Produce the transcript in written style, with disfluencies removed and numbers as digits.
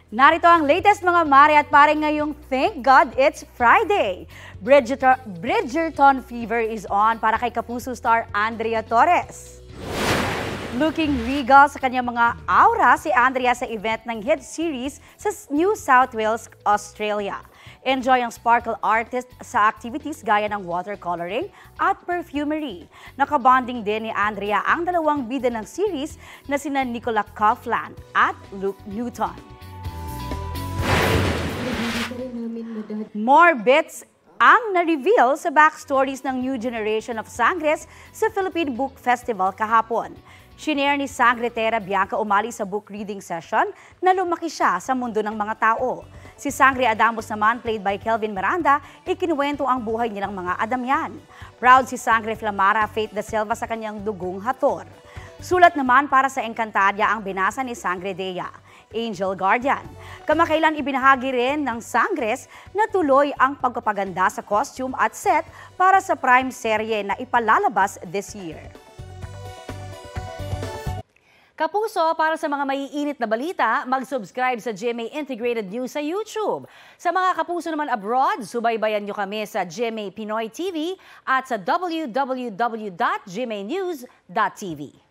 Narito ang latest mga mare at pare ngayong Thank God It's Friday. Bridgerton fever is on para kay Kapuso star Andrea Torres. Looking regal sa kanyang mga aura si Andrea sa event ng hit series sa New South Wales, Australia. Enjoy ang sparkle artist sa activities gaya ng watercoloring at perfumery. Nakabonding din ni Andrea ang dalawang bida ng series na sina Nicola Coughlan at Luke Newton. More bits ang na-reveal sa backstories ng new generation of Sangres sa Philippine Book Festival kahapon. Shinare ni Sangretera Bianca Umali sa book reading session na lumaki siya sa mundo ng mga tao. Si Sangre Adamos naman, played by Kelvin Miranda, ikinuwento ang buhay nilang mga Adamyan. Proud si Sangre Flamara Faith da Silva sa kanyang dugong hator. Sulat naman para sa Encantadia ang binasa ni Sangre Dea, Angel Guardian. Kamakailan ibinahagi rin ng Sangres na tuloy ang pagpapaganda sa costume at set para sa prime serye na ipalalabas this year. Kapuso, para sa mga maiinit na balita, mag-subscribe sa GMA Integrated News sa YouTube. Sa mga kapuso naman abroad, subaybayan nyo kami sa GMA Pinoy TV at sa www.gmanews.tv.